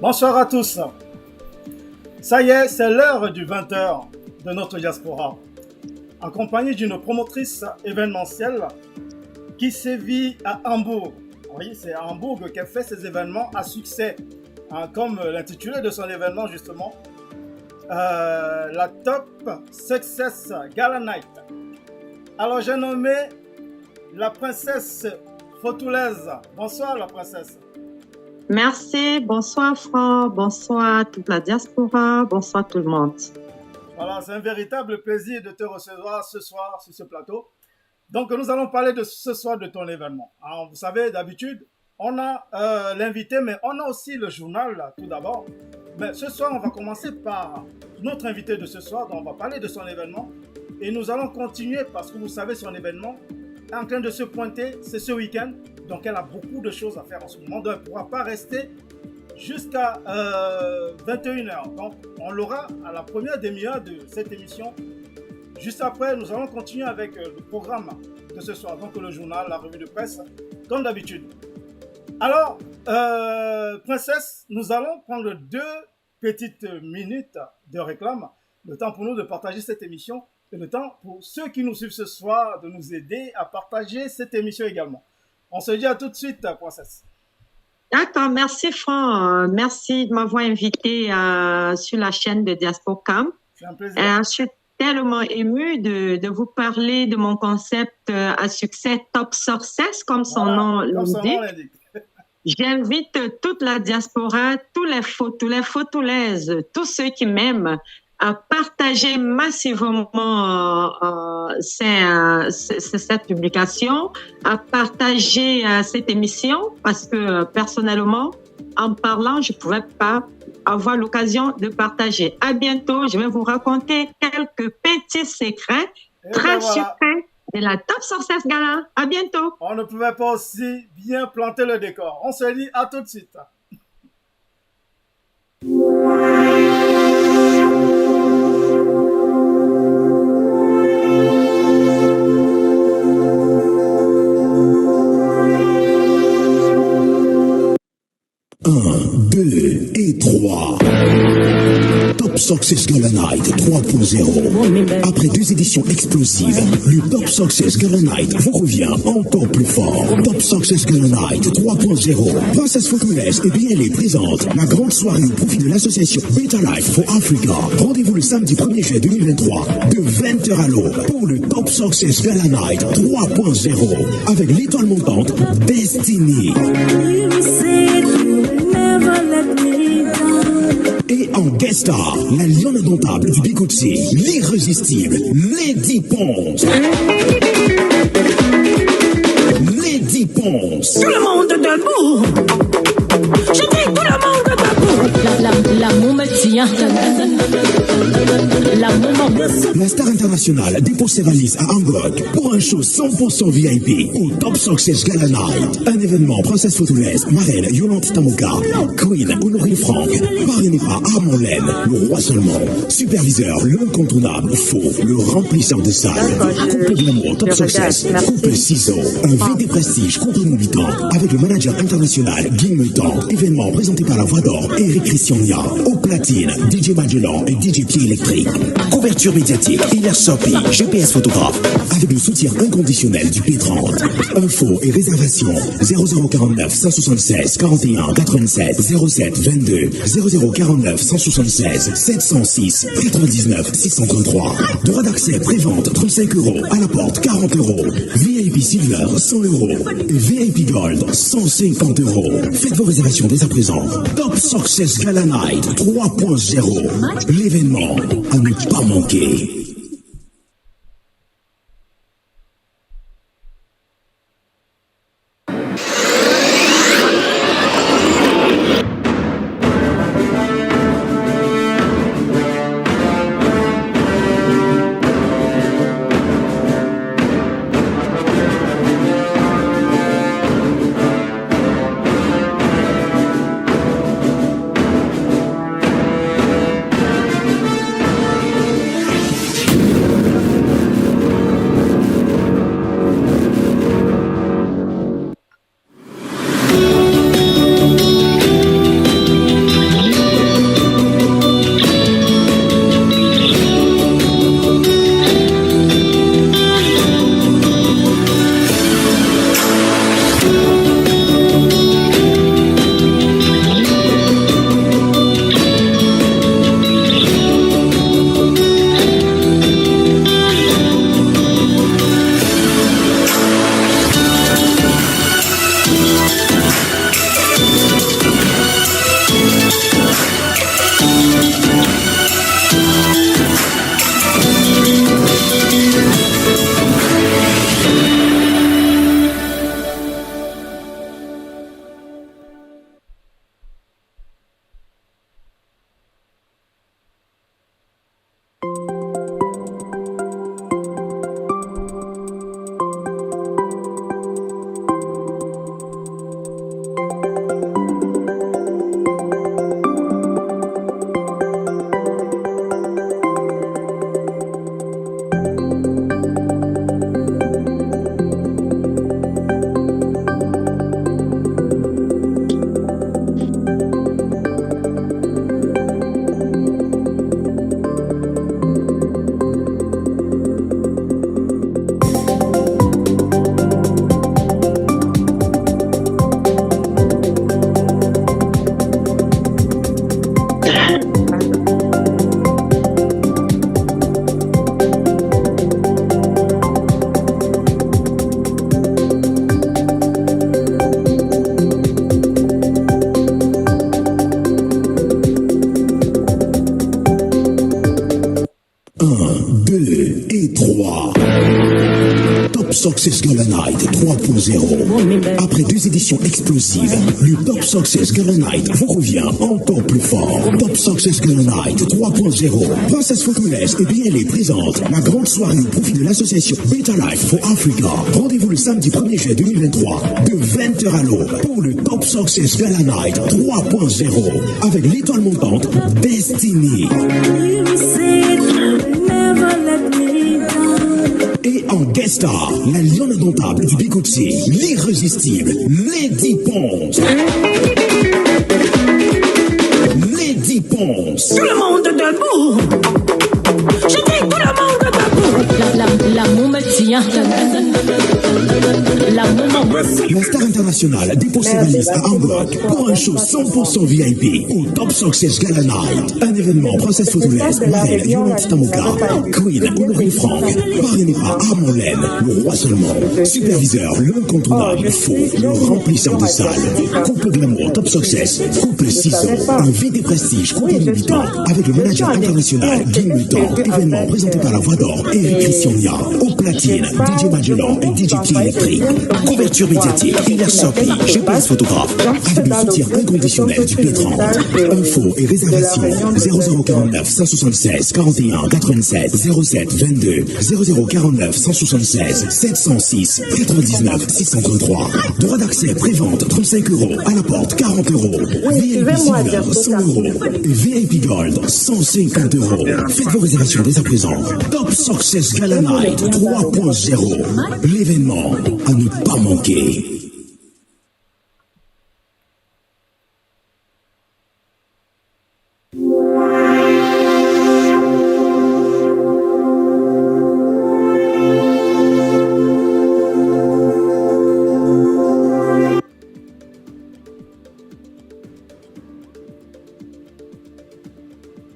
Bonsoir à tous. Ça y est, c'est l'heure du 20h de notre diaspora. En compagnie d'une promotrice événementielle qui sévit à Hambourg. Oui, c'est à Hambourg qu'elle fait ses événements à succès. Comme l'intitulé de son événement justement, la Top Success Gala Night. Alors j'ai nommé la princesse Fotulaise. Bonsoir la princesse. Merci, bonsoir Franck, bonsoir toute la diaspora, bonsoir tout le monde. Voilà, c'est un véritable plaisir de te recevoir ce soir sur ce plateau. Donc nous allons parler de ce soir de ton événement. Alors, vous savez, d'habitude, on a l'invité, mais on a aussi le journal là, tout d'abord. Mais ce soir, on va commencer par notre invité de ce soir, donc on va parler de son événement. Et nous allons continuer parce que vous savez, son événement est en train de se pointer, c'est ce week-end. Donc elle a beaucoup de choses à faire en ce moment, donc elle ne pourra pas rester jusqu'à 21h. Donc on l'aura à la première demi-heure de cette émission. Juste après, nous allons continuer avec le programme de ce soir, donc le journal, la revue de presse, comme d'habitude. Alors, princesse, nous allons prendre 2 petites minutes de réclame, le temps pour nous de partager cette émission et le temps pour ceux qui nous suivent ce soir de nous aider à partager cette émission également. On se dit à tout de suite, princesse. D'accord, merci Franck. Merci de m'avoir invité sur la chaîne de Diasporcam. C'est un plaisir. Je suis tellement émue de vous parler de mon concept à succès Top Success, comme son nom l'indique. J'invite toute la diaspora, tous les photolaises, tous ceux qui m'aiment à partager massivement cette publication, à partager cette émission, parce que personnellement, en parlant, je ne pouvais pas avoir l'occasion de partager. À bientôt, je vais vous raconter quelques petits secrets très secrets de la Top Success Gala. À bientôt. On ne pouvait pas aussi bien planter le décor. On se dit à tout de suite. Un, 2 et 3. Top Success Gala Night 3.0. Après 2 éditions explosives, le Top Success Gala Night vous revient encore plus fort. Top Success Gala Night 3.0. Princesse Fotulaise et bien les présente la grande soirée au profit de l'association Better Life for Africa. Rendez-vous le samedi 1er juillet 2023 de 20h à l'aube pour le Top Success Gala Night 3.0 avec l'étoile montante Destiny. Et en guest star, la lionne indomptable du Bigotsi, l'irrésistible Lady Ponce. Lady Ponce. Tout le monde debout. Je dis tout le monde debout. L'amour me tient. La star internationale dépose ses valises à Hamburg pour un show 100% VIP au Top Success Gala Night. Un événement princesse Fotulaise, marraine Yolande Tamoka, Queen Honorine Frank, parrainé par Armand Laine, le roi seulement, superviseur l'incontournable Faux, le remplisseur de salles, couple de l'amour Top Success, couple Ciseaux, un VD Prestige contre militant avec le manager international Guy Meutan, événement présenté par la voix d'or Eric Christiania, au platine DJ Magellan et DJ Pied Électrique. Couverture médiatique, Hilaire Sopi, GPS photographe, avec le soutien inconditionnel du P30. Info et réservation 0049 176 41 87 07 22 0049 176 706 99 633. Droit d'accès pré-vente 35 €, à la porte 40 €, VIP Silver 100 € et VIP Gold 150 €. Faites vos réservations dès à présent. Top Success Gala Night 3.0. L'événement à ne pas manquer. Success Gala Night 3.0. Après 2 éditions explosives, le Top Success Gala Night vous revient encore plus fort. Top Success Gala Night 3.0. Princess Photoless et BLA présente la grande soirée au profit de l'association Better Life for Africa. Rendez-vous le samedi 1er juillet 2023 de 20h à l'aube pour le Top Success Gala Night 3.0 avec l'étoile montante Destiny. Et en guest star, la lionne indomptable du Bigotsi, l'irrésistible Lady Ponce. Lady Ponce. Tout le monde debout. Je dis tout le monde debout. L'amour me tient. La star internationale dépose ses valises à Hamburg pour un show 100% VIP au Top Success Gala Night. Un événement Princess Photoless, Marelle, Yolande Tamoka, Queen, Honoré Frank, parrainé par Armand Lem, le roi seulement, superviseur, l'incontournable Faux, le remplisseur de salles, couple glamour Top Success, couple ciseaux, invité prestige, couple militant, avec le manager international Guy Mutant, événement présenté par la Voix d'Or, Eric Christiania, au platine, DJ Magellan et DJ T Electric. Couverture médiatique, Hilaire Sopi, GPS photographe, avec le soutien inconditionnel du P30. Infos et réservations 0049 176 41 87 07 22 0049 176 706 99 633. Droit d'accès prévente 35 € à la porte 40 €. VIP Silver 100 € et VIP Gold 150 €. Faites vos réservations dès à présent. Top Success Gala Night 3.0. L'événement à ne pas manquer.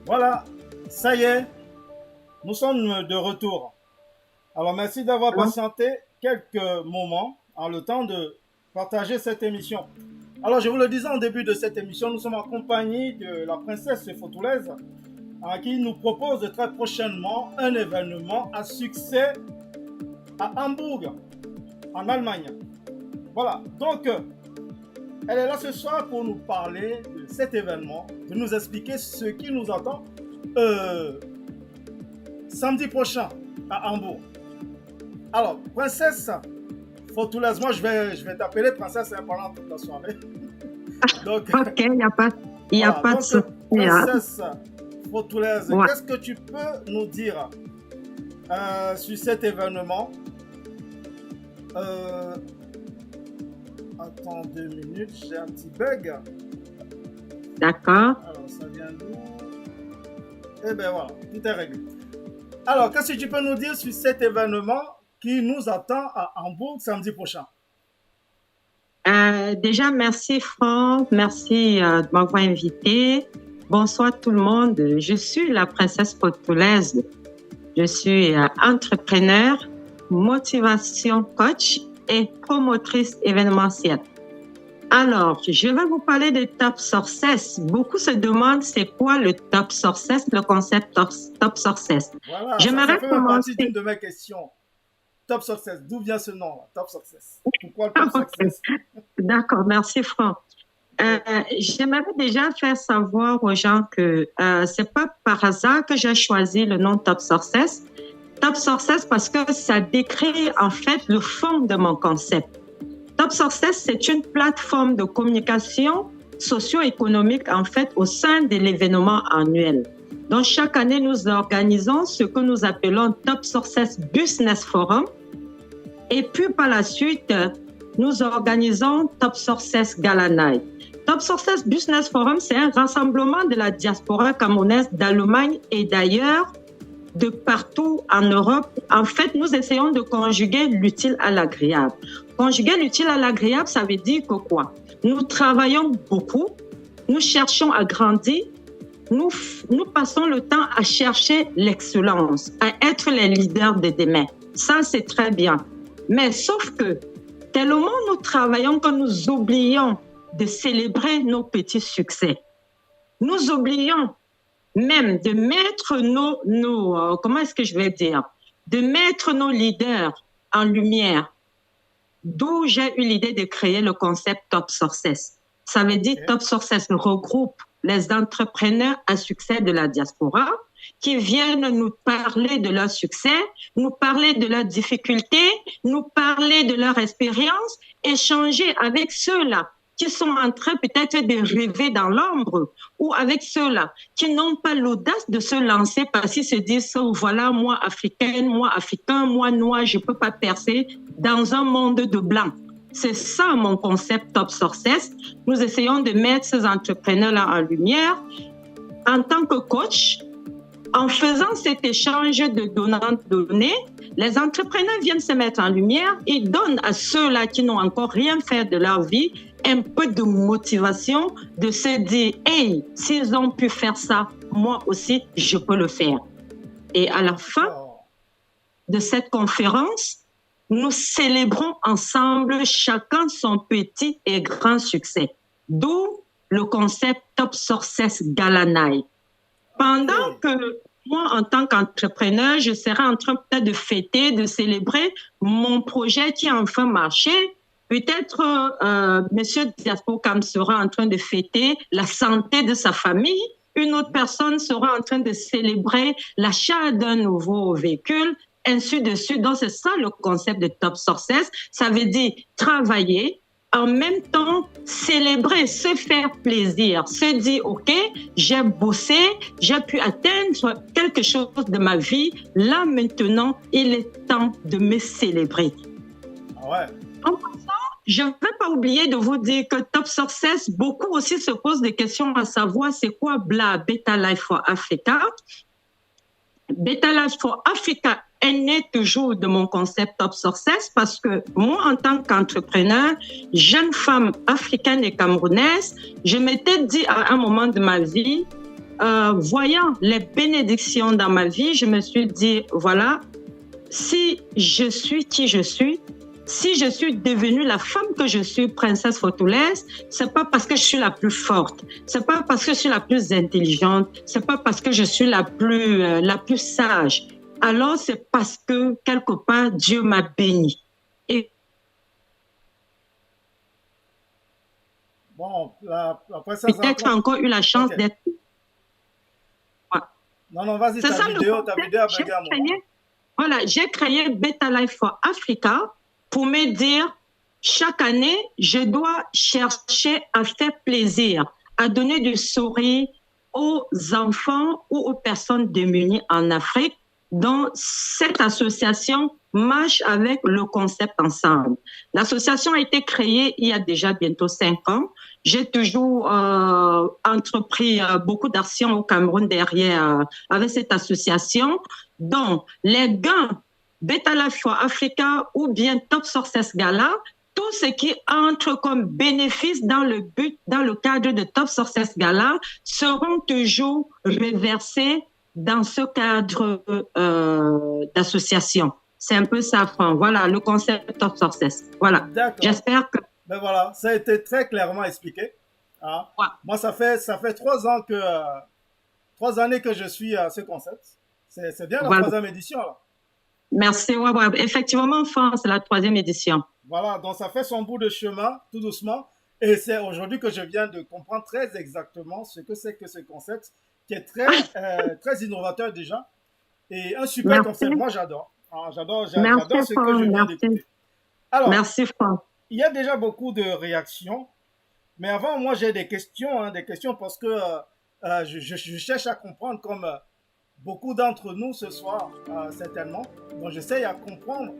Voilà, ça y est, nous sommes de retour. Alors merci d'avoir patienté quelques moments en le temps de partager cette émission. Alors je vous le disais en début de cette émission, nous sommes en compagnie de la princesse Photoless qui nous propose très prochainement un événement à succès à Hambourg, en Allemagne. Voilà, donc elle est là ce soir pour nous parler de cet événement, de nous expliquer ce qui nous attend samedi prochain à Hambourg. Alors, princesse Photoless, moi je vais t'appeler princesse pendant toute la soirée. Donc, ok, il n'y a pas de souci. Princesse Photoless, qu'est-ce que tu peux nous dire sur cet événement? Attends 2 minutes, j'ai un petit bug. D'accord. Alors, ça vient d'où? Eh bien voilà, tout est réglé. Alors, qu'est-ce que tu peux nous dire sur cet événement qui nous attend à Hambourg samedi prochain? Déjà, merci Franck, merci de m'avoir invité. Bonsoir tout le monde. Je suis la princesse Photoless. Je suis entrepreneur, motivation coach et promotrice événementielle. Alors, je vais vous parler de Top Success. Beaucoup se demandent c'est quoi le Top Success, le concept Top Success. Voilà, ça J'aimerais fait même partie commencer. d'une de mes questions. Top Success, d'où vient ce nom, Top Success? Pourquoi le Top Success? D'accord, merci Franck. J'aimerais déjà faire savoir aux gens que c'est pas par hasard que j'ai choisi le nom Top Success. Top Success parce que ça décrit en fait le fond de mon concept. Top Success, c'est une plateforme de communication socio-économique en fait au sein de l'événement annuel. Donc chaque année, nous organisons ce que nous appelons Top Success Business Forum. Et puis par la suite, nous organisons Top Success Gala Night. Top Success Business Forum, c'est un rassemblement de la diaspora camerounaise d'Allemagne et d'ailleurs de partout en Europe. En fait, nous essayons de conjuguer l'utile à l'agréable. Conjuguer l'utile à l'agréable, ça veut dire que quoi? Nous travaillons beaucoup, nous cherchons à grandir, nous passons le temps à chercher l'excellence, à être les leaders de demain. Ça, c'est très bien. Mais sauf que tellement nous travaillons que nous oublions de célébrer nos petits succès. Nous oublions même de mettre comment est-ce que je vais dire, de mettre nos leaders en lumière. D'où j'ai eu l'idée de créer le concept Top Success. Ça veut dire Top Success regroupe les entrepreneurs à succès de la diaspora qui viennent nous parler de leur succès, nous parler de leurs difficultés, nous parler de leur expérience, échanger avec ceux-là qui sont en train peut-être de rêver dans l'ombre ou avec ceux-là qui n'ont pas l'audace de se lancer parce qu'ils se disent oh, voilà, moi africaine, moi africain, moi noir, je ne peux pas percer dans un monde de blancs. C'est ça mon concept Top Success. Nous essayons de mettre ces entrepreneurs-là en lumière en tant que coach. En faisant cet échange de donnant-donner, les entrepreneurs viennent se mettre en lumière et donnent à ceux-là qui n'ont encore rien fait de leur vie un peu de motivation de se dire « Hey, s'ils ont pu faire ça, moi aussi, je peux le faire. » Et à la fin de cette conférence, nous célébrons ensemble chacun son petit et grand succès. D'où le concept Top Success Gala Night. Pendant que moi, en tant qu'entrepreneur, je serai en train peut-être de fêter, de célébrer mon projet qui a enfin marché. Peut-être Monsieur Diaspocam sera en train de fêter la santé de sa famille. Une autre personne sera en train de célébrer l'achat d'un nouveau véhicule, ainsi de suite. Donc, c'est ça le concept de Top Success. Ça veut dire travailler, en même temps, célébrer, se faire plaisir, se dire, OK, j'ai bossé, j'ai pu atteindre quelque chose de ma vie. Là, maintenant, il est temps de me célébrer. Ouais. En passant, je ne vais pas oublier de vous dire que Top Success, beaucoup aussi se posent des questions à savoir c'est quoi BLA, Beta Life for Africa. Beta Life for Africa est né toujours de mon concept Top Success parce que moi, en tant qu'entrepreneur, jeune femme africaine et camerounaise, je m'étais dit à un moment de ma vie, voyant les bénédictions dans ma vie, je me suis dit, voilà, si je suis qui je suis, si je suis devenue la femme que je suis, princesse Fotoulaise, c'est pas parce que je suis la plus forte, c'est pas parce que je suis la plus intelligente, c'est pas parce que je suis la plus sage. Alors c'est parce que quelque part Dieu m'a bénie. Et bon, après ça, peut-être encore eu la chance d'être. Ouais. Non, vas-y, ta vidéo a créé, voilà, j'ai créé Beta Life for Africa pour me dire, chaque année, je dois chercher à faire plaisir, à donner du sourire aux enfants ou aux personnes démunies en Afrique. Donc, cette association marche avec le concept ensemble. L'association a été créée il y a déjà bientôt 5 ans. J'ai toujours entrepris beaucoup d'actions au Cameroun derrière avec cette association. Donc, les gains Beta Life for Africa ou bien Top Success Gala, tout ce qui entre comme bénéfice dans le cadre de Top Success Gala seront toujours reversés dans ce cadre d'association. C'est un peu ça, Franck. Voilà, le concept Top Success. Voilà. J'espère que Ben voilà, ça a été très clairement expliqué. Hein. Ouais. Moi, ça fait 3 ans 3 années que je suis à ce concept. C'est bien la Voilà. 3e édition, là. Merci. Ouais, ouais. Effectivement, enfin, c'est la 3e édition. Voilà, donc ça fait son bout de chemin, tout doucement. Et c'est aujourd'hui que je viens de comprendre très exactement ce que c'est que ce concept, qui est très innovateur déjà. Et un super Merci. concept. Moi, j'adore. Hein, j'adore Merci, ce que je viens Franck. d'écouter. Alors, Merci, Franck. il y a déjà beaucoup de réactions. Mais avant, moi, j'ai des questions, parce que je cherche à comprendre comme beaucoup d'entre nous ce soir, certainement. Donc, j'essaye à comprendre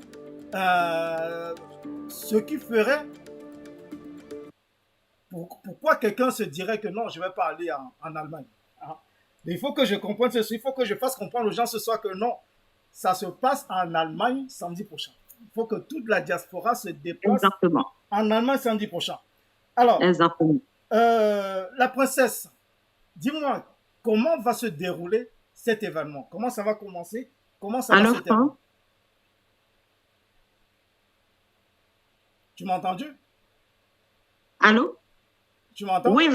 ce qui ferait, pourquoi quelqu'un se dirait que non, je ne vais pas aller en Allemagne. Hein. Il faut que je comprenne ceci, il faut que je fasse comprendre aux gens ce soir que non, ça se passe en Allemagne samedi prochain. Il faut que toute la diaspora se déplace Exactement. en Allemagne samedi prochain. Alors, Exactement. la princesse, dis-moi, comment va se dérouler cet événement? Comment ça va commencer? Comment ça va Alors, se terminer? Franck? Tu m'as entendu? Allô? Tu m'entends? Oui,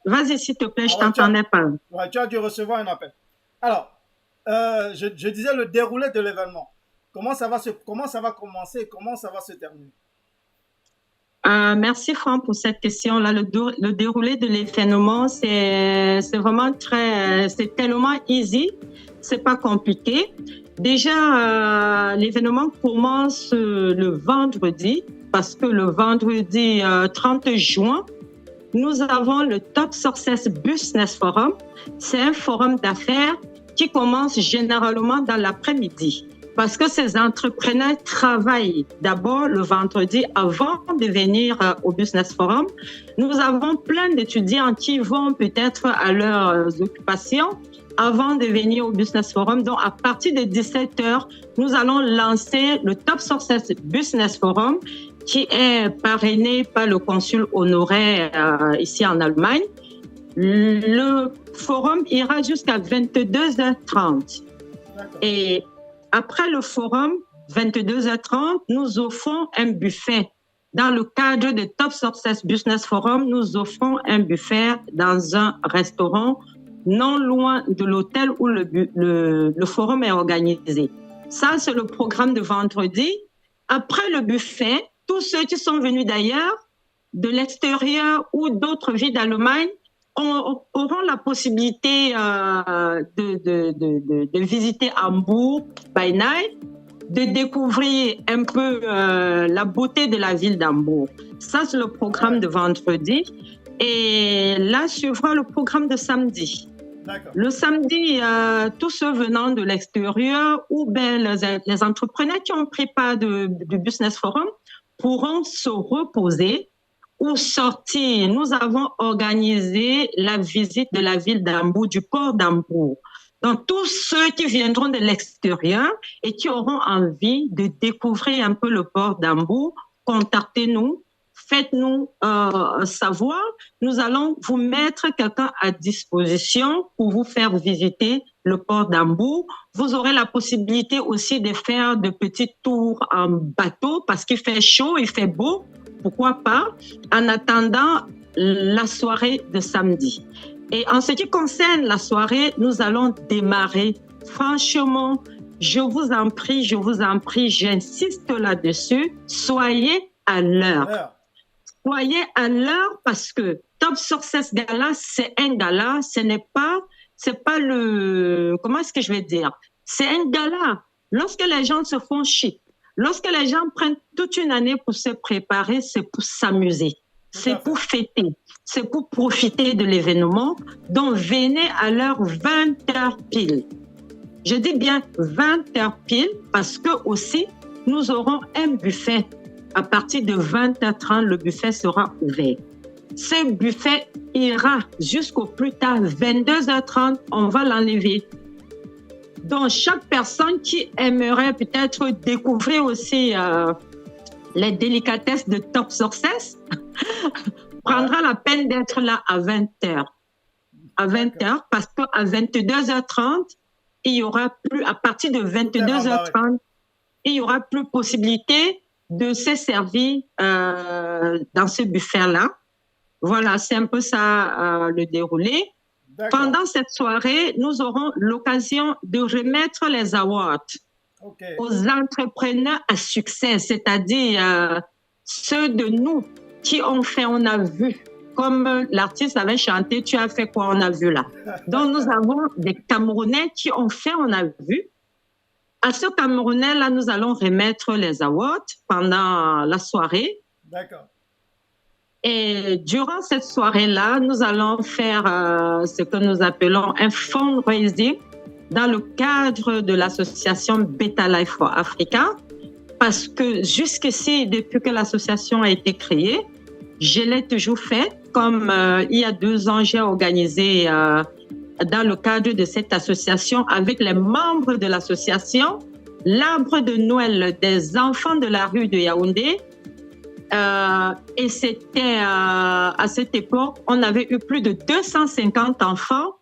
vas-y, s'il te plaît, je Ah ouais, t'entendais pas. Ouais, tu as dû recevoir un appel. Alors, je disais le déroulé de l'événement. Comment ça va commencer? Comment ça va se terminer? Merci, Franck, pour cette question-là. Le déroulé de l'événement, c'est vraiment c'est tellement easy. C'est pas compliqué. Déjà, l'événement commence le vendredi, parce que le vendredi 30 juin, nous avons le Top Success Business Forum. C'est un forum d'affaires qui commence généralement dans l'après-midi. Parce que ces entrepreneurs travaillent d'abord le vendredi avant de venir au Business Forum. Nous avons plein d'étudiants qui vont peut-être à leurs occupations avant de venir au Business Forum. Donc, à partir de 17h, nous allons lancer le Top Success Business Forum qui est parrainé par le consul honoraire ici en Allemagne. Le forum ira jusqu'à 22h30. Et après le forum, 22h30, nous offrons un buffet. Dans le cadre de Top Success Business Forum, nous offrons un buffet dans un restaurant non loin de l'hôtel où le forum est organisé. Ça, c'est le programme de vendredi. Après le buffet, tous ceux qui sont venus d'ailleurs, de l'extérieur ou d'autres villes d'Allemagne, auront la possibilité de visiter Hambourg by night, de découvrir un peu la beauté de la ville d'Hambourg. Ça, c'est le programme de vendredi. Et là, suivra le programme de samedi. Le samedi, tous ceux venant de l'extérieur ou bien les entrepreneurs qui ont pris part du Business Forum pourront se reposer ou sortir. Nous avons organisé la visite de la ville d'Hambourg, du port d'Hambourg. Donc, tous ceux qui viendront de l'extérieur et qui auront envie de découvrir un peu le port d'Hambourg, contactez-nous, faites-nous savoir. Nous allons vous mettre quelqu'un à disposition pour vous faire visiter le port d'Hambourg. Vous aurez la possibilité aussi de faire de petits tours en bateau parce qu'il fait chaud, il fait beau. Pourquoi pas, en attendant la soirée de samedi. Et en ce qui concerne la soirée, nous allons démarrer. Franchement, je vous en prie, j'insiste là-dessus, soyez à l'heure. Soyez à l'heure parce que Top Success Gala, c'est un gala, c'est pas le, comment est-ce que je vais dire? C'est un gala. Lorsque les gens se font chic, lorsque les gens prennent toute une année pour se préparer, c'est pour s'amuser, c'est pour fêter, c'est pour profiter de l'événement. Donc, venez à l'heure 20h pile. Je dis bien 20h pile parce que aussi, nous aurons un buffet. À partir de 20h30, le buffet sera ouvert. Ce buffet ira jusqu'au plus tard 22h30, on va l'enlever. Donc, chaque personne qui aimerait peut-être découvrir aussi les délicatesses de Top Success prendra la peine d'être là à 20h. À 20h, parce qu'à 22h30, il y aura plus, à partir de 22h30, il y aura plus possibilité de se servir dans ce buffet-là. Voilà, c'est un peu ça le déroulé. Pendant cette soirée, nous aurons l'occasion de remettre les awards aux entrepreneurs à succès, c'est-à-dire ceux de nous qui ont fait, on a vu. Comme l'artiste avait chanté, tu as fait quoi, on a vu là. Donc, nous avons des Camerounais qui ont fait, on a vu. À ce Camerounais-là, nous allons remettre les awards pendant la soirée. D'accord. Et durant cette soirée-là, nous allons faire ce que nous appelons un fundraising dans le cadre de l'association Beta Life for Africa. Parce que jusqu'ici, depuis que l'association a été créée, je l'ai toujours fait. Comme il y a 2 ans, j'ai organisé dans le cadre de cette association avec les membres de l'association l'arbre de Noël des enfants de la rue de Yaoundé. Et c'était à cette époque, on avait eu plus de 250 enfants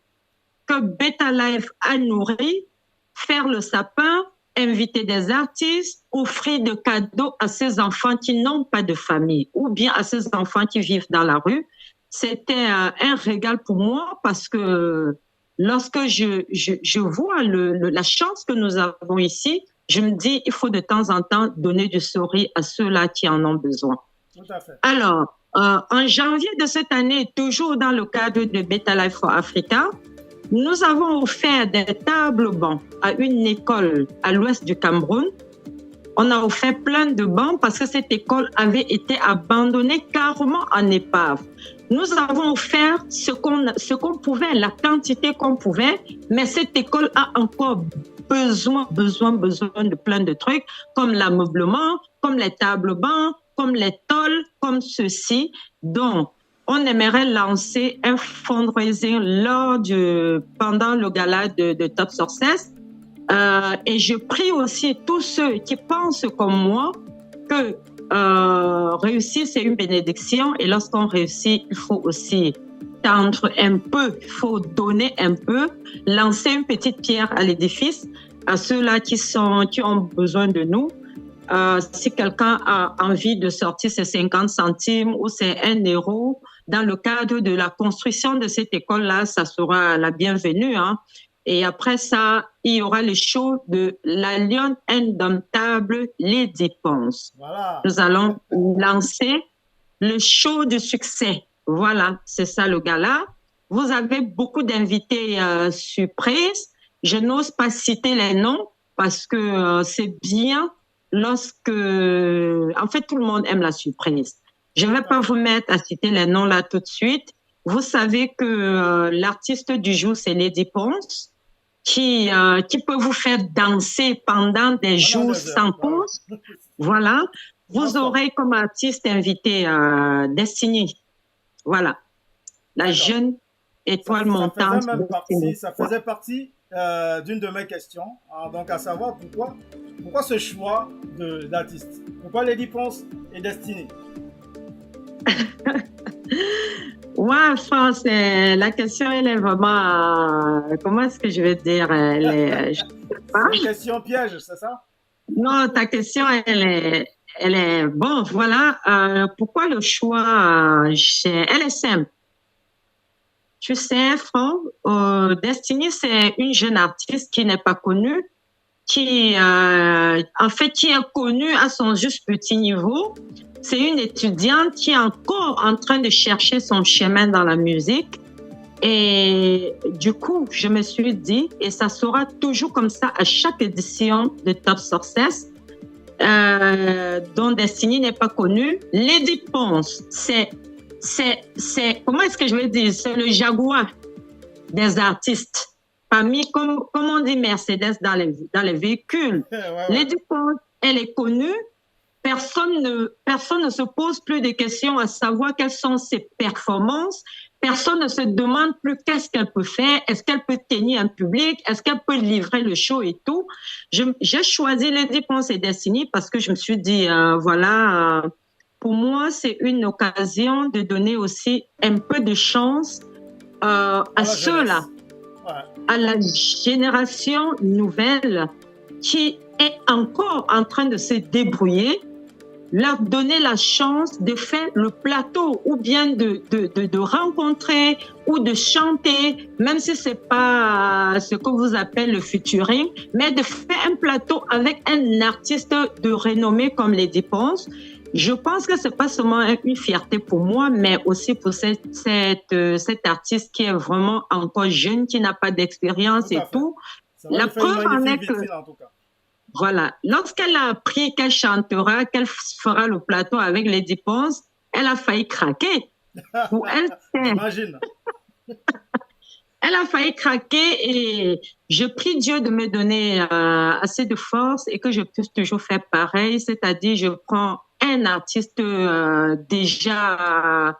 que Beta Life a nourri, faire le sapin, inviter des artistes, offrir des cadeaux à ces enfants qui n'ont pas de famille ou bien à ces enfants qui vivent dans la rue. C'était un régal pour moi parce que lorsque je vois la chance que nous avons ici, je me dis il faut de temps en temps donner du sourire à ceux-là qui en ont besoin. Tout à fait. Alors, en janvier de cette année, toujours dans le cadre de Beta Life for Africa, nous avons offert des tables bancs à une école à l'ouest du Cameroun. On a offert plein de bancs parce que cette école avait été abandonnée carrément en épave. Nous avons offert ce qu'on pouvait, la quantité qu'on pouvait, mais cette école a encore besoin de plein de trucs, comme l'ameublement, comme les tables bancs, comme les tôles, comme ceci. Donc, on aimerait lancer un fundraising pendant le gala de Top Success. Et je prie aussi tous ceux qui pensent comme moi que réussir, c'est une bénédiction. Et lorsqu'on réussit, il faut aussi tendre un peu, il faut donner un peu, lancer une petite pierre à l'édifice, à ceux-là qui ont besoin de nous. Si quelqu'un a envie de sortir ses 50 centimes ou ses 1 euro dans le cadre de la construction de cette école-là, ça sera la bienvenue. Hein. Et après ça, il y aura le show de la lionne indomptable Lady Ponce. Voilà. Nous allons lancer le show du succès. Voilà, c'est ça le gala. Vous avez beaucoup d'invités surprises. Je n'ose pas citer les noms parce que c'est bien lorsque... En fait, tout le monde aime la surprise. Je ne vais pas vous mettre à citer les noms là tout de suite. Vous savez que l'artiste du jour, c'est Lady Ponce, qui peut vous faire danser pendant des jours sans pause. Voilà. Vous aurez comme artiste invité Destiny. Voilà. La jeune étoile montante. Ça faisait partie d'une de mes questions. Donc, à savoir pourquoi ce choix d'artiste? Pourquoi Lady Ponce et Destiny? Ouais, France, la question, elle est vraiment... comment est-ce que je vais dire? Je sais pas. C'est une question piège, c'est ça? Non, ta question, elle est... Bon, voilà. Pourquoi le choix? Elle est simple. Tu sais, Franck, Destiny, c'est une jeune artiste qui n'est pas connue, qui est connue à son juste petit niveau. C'est une étudiante qui est encore en train de chercher son chemin dans la musique. Et du coup, je me suis dit, et ça sera toujours comme ça à chaque édition de Top Success, dont Destiny n'est pas connue. Lady Ponce, c'est comment est-ce que je vais dire, c'est le jaguar des artistes. Parmi, comme on dit Mercedes dans les véhicules. Ouais. Lady Ponce, elle est connue. Personne ne se pose plus de questions à savoir quelles sont ses performances. Personne ne se demande plus qu'est-ce qu'elle peut faire. Est-ce qu'elle peut tenir un public? Est-ce qu'elle peut livrer le show et tout? J'ai choisi Lady Ponce et Destiny parce que je me suis dit, pour moi, c'est une occasion de donner aussi un peu de chance à ceux-là, à la génération nouvelle qui est encore en train de se débrouiller leur donner la chance de faire le plateau ou bien de rencontrer ou de chanter, même si c'est pas ce que vous appelez le featuring, mais de faire un plateau avec un artiste de renommée comme Lady Ponce. Je pense que c'est pas seulement une fierté pour moi, mais aussi pour cet artiste qui est vraiment encore jeune, qui n'a pas d'expérience et tout. La preuve en est que, voilà, lorsqu'elle a appris qu'elle chantera, qu'elle fera le plateau avec Lady Ponce, elle a failli craquer. Pour elle, Imagine. Elle a failli craquer et je prie Dieu de me donner assez de force et que je puisse toujours faire pareil, c'est-à-dire je prends un artiste déjà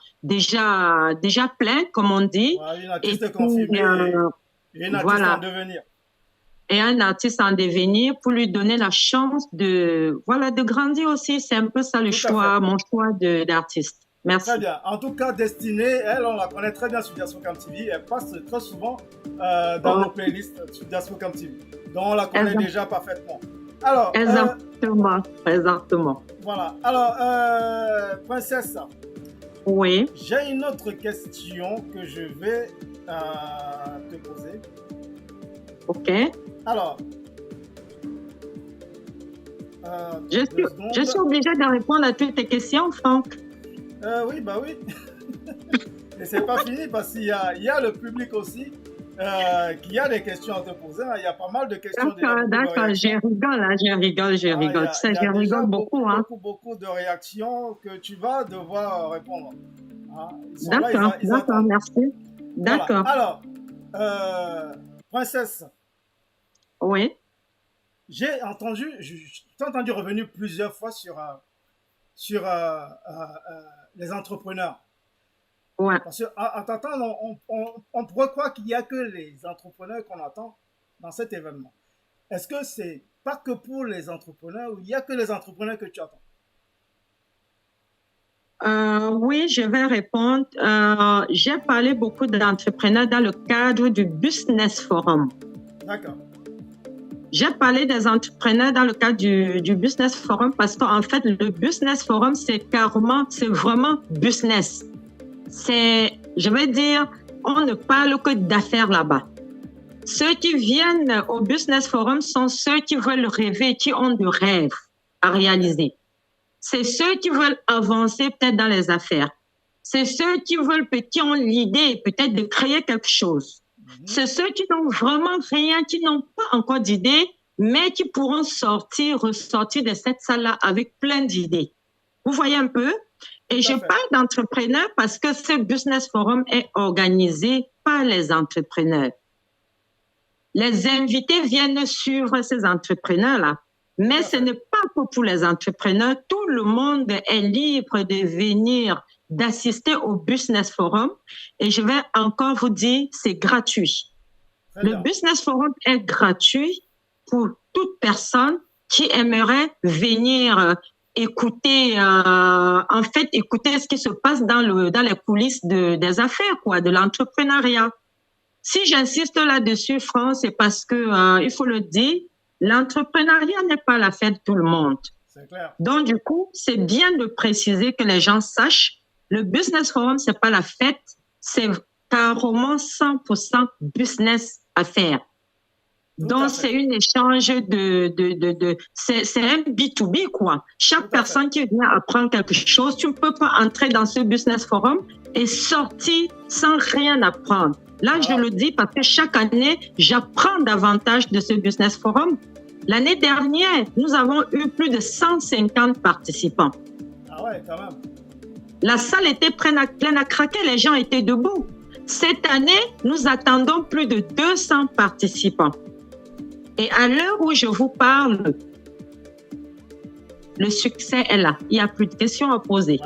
plein, comme on dit. Une artiste confirmée et une artiste en devenir. Et un artiste en devenir pour lui donner la chance de grandir aussi. C'est un peu ça le choix, mon choix d'artiste. Merci. Très bien. En tout cas, Destinée, elle, on la connaît très bien sur Diaspocam TV. Elle passe très souvent dans nos playlists sur Diaspocam TV. Donc, on la connaît déjà parfaitement. Alors, exactement. Voilà. Alors, princesse. Oui. J'ai une autre question que je vais te poser. Ok. Alors, je suis obligée de répondre à toutes tes questions, Franck. Oui, bah oui. Et c'est pas fini parce qu'il y a le public aussi qui a des questions à te poser. Il y a pas mal de questions. D'accord, je rigole beaucoup. Beaucoup de réactions que tu vas devoir répondre. D'accord, merci. D'accord. Voilà. Alors, princesse. Oui. J'ai entendu revenir plusieurs fois sur les entrepreneurs. Ouais. Parce qu'en t'entendant, on pourrait croire qu'il n'y a que les entrepreneurs qu'on attend dans cet événement. Est-ce que c'est pas que pour les entrepreneurs ou il n'y a que les entrepreneurs que tu attends? Oui, je vais répondre. J'ai parlé beaucoup d'entrepreneurs dans le cadre du Business Forum. D'accord. J'ai parlé des entrepreneurs dans le cadre du Business Forum parce qu'en fait, le Business Forum, c'est vraiment business. Je veux dire, on ne parle que d'affaires là-bas. Ceux qui viennent au Business Forum sont ceux qui veulent rêver, qui ont de rêves à réaliser. C'est ceux qui veulent avancer peut-être dans les affaires. C'est ceux qui ont l'idée peut-être de créer quelque chose. C'est ceux qui n'ont vraiment rien, qui n'ont pas encore d'idées, mais qui pourront ressortir de cette salle-là avec plein d'idées. Vous voyez un peu? Et je parle d'entrepreneurs parce que ce Business Forum est organisé par les entrepreneurs. Les invités viennent suivre ces entrepreneurs-là. Mais ce n'est pas que pour les entrepreneurs. Tout le monde est libre de venir, d'assister au Business Forum. Et je vais encore vous dire, c'est gratuit. Le Business Forum est gratuit pour toute personne qui aimerait venir écouter ce qui se passe dans les coulisses des affaires, de l'entrepreneuriat. Si j'insiste là-dessus, France, c'est parce que, il faut le dire, l'entrepreneuriat n'est pas la fête de tout le monde. C'est clair. Donc, du coup, c'est bien de préciser que les gens sachent, le Business Forum, c'est pas la fête, c'est carrément 100% business à faire. Donc, c'est un échange c'est un B2B, quoi. Chaque personne qui vient apprendre quelque chose, tu ne peux pas entrer dans ce Business Forum et sortir sans rien apprendre. Là, je le dis parce que chaque année, j'apprends davantage de ce Business Forum. L'année dernière, nous avons eu plus de 150 participants. Ah ouais, quand même. La salle était pleine à craquer, les gens étaient debout. Cette année, nous attendons plus de 200 participants. Et à l'heure où je vous parle, le succès est là. Il n'y a plus de questions à poser.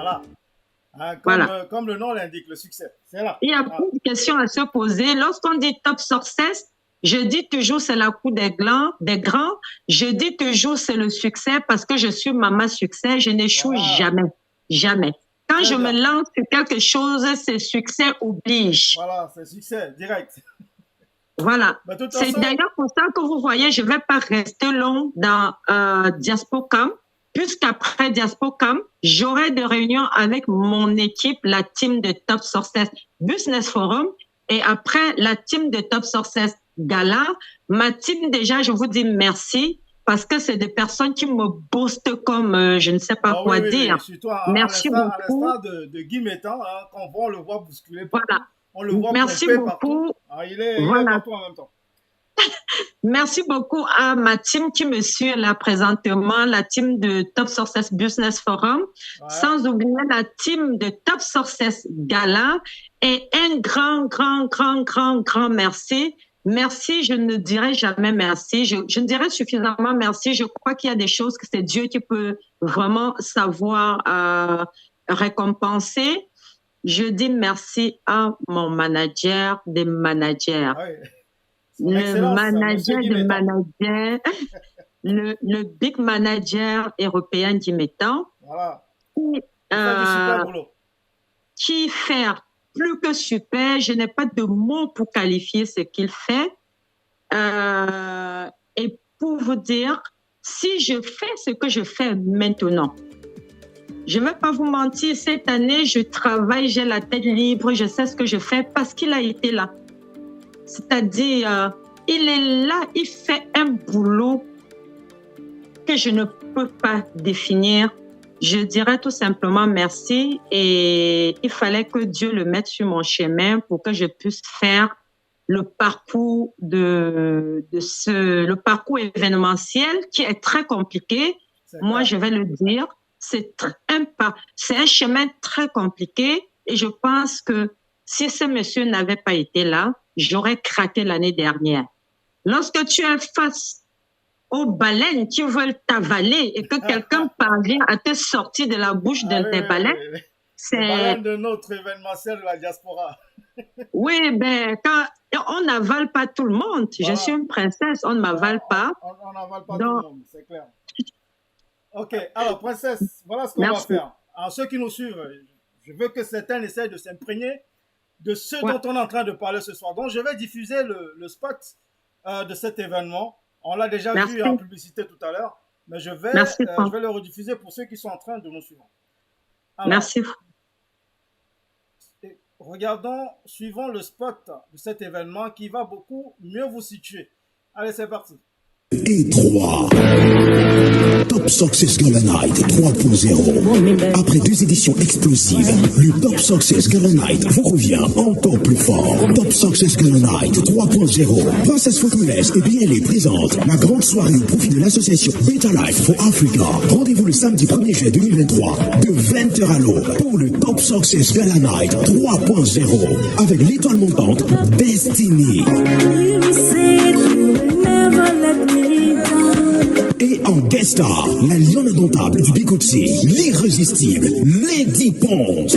Voilà. Comme le nom l'indique, le succès, c'est là. Il n'y a plus de questions à se poser. Lorsqu'on dit top success, je dis toujours c'est la cour des grands. Je dis toujours c'est le succès parce que je suis maman succès. Je n'échoue jamais. Quand je me lance sur quelque chose, c'est succès oblige. Voilà, c'est succès direct. Voilà. C'est d'ailleurs pour ça que vous voyez, je ne vais pas rester long dans Diaspocam puisqu'après Diaspocam, j'aurai des réunions avec mon équipe, la team de Top Success Business Forum, et après la team de Top Success Gala. Ma team, déjà, je vous dis merci, parce que c'est des personnes qui me boostent comme je ne sais pas quoi dire. Surtout Merci beaucoup. À l'instar de Guy Métan, hein, qu'on voit, on le voit bousculer partout. Voilà. On le voit merci beaucoup. Partout. Ah, il est partout en même temps. Merci beaucoup à ma team qui me suit là présentement, la team de Top Success Business Forum, sans oublier la team de Top Success Gala, et un grand merci. Merci, je ne dirai jamais merci. Je ne dirai suffisamment merci. Je crois qu'il y a des choses que c'est Dieu qui peut vraiment savoir récompenser. Je dis merci à mon manager des managers. Le manager de manager, le big manager européen Guy Métan, qui fait plus que super. Je n'ai pas de mots pour qualifier ce qu'il fait. Et pour vous dire, si je fais ce que je fais maintenant, je ne vais pas vous mentir, cette année, je travaille, j'ai la tête libre, je sais ce que je fais parce qu'il a été là. C'est-à-dire, il est là, il fait un boulot que je ne peux pas définir. Je dirais tout simplement merci, et il fallait que Dieu le mette sur mon chemin pour que je puisse faire le parcours le parcours événementiel qui est très compliqué. Moi, je vais le dire, c'est un chemin très compliqué, et je pense que si ce monsieur n'avait pas été là, j'aurais craqué l'année dernière. Lorsque tu es face aux baleines qui veulent t'avaler et que quelqu'un parvient à te sortir de la bouche de tes baleines, c'est... Les baleines de notre événementiel de la diaspora. Oui, quand on n'avale pas tout le monde. Voilà. Je suis une princesse, on ne m'avale pas. On n'avale pas tout le monde, c'est clair. Ok, alors princesse, voilà ce qu'on va faire. Alors ceux qui nous suivent, je veux que certains essayent de s'imprégner de ce dont on est en train de parler ce soir. Donc, je vais diffuser le spot de cet événement. On l'a déjà vu en publicité tout à l'heure, mais je vais le rediffuser pour ceux qui sont en train de nous suivre. Alors, merci. Regardons, suivons le spot de cet événement qui va beaucoup mieux vous situer. Allez, c'est parti. Et 3. Top Success Gala Night 3.0. Après 2 éditions explosives, le Top Success Gala Night vous revient encore plus fort. Top Success Gala Night 3.0. Princess Photoless et bien les présente la grande soirée au profit de l'association Better Life for Africa. Rendez-vous le samedi 1er juillet 2023 de 20h à l'aube pour le Top Success Gala Night 3.0 avec l'étoile montante Destiny. Et en guest star, la lionne indomptable du Bigotsi, l'irrésistible Lady Ponce.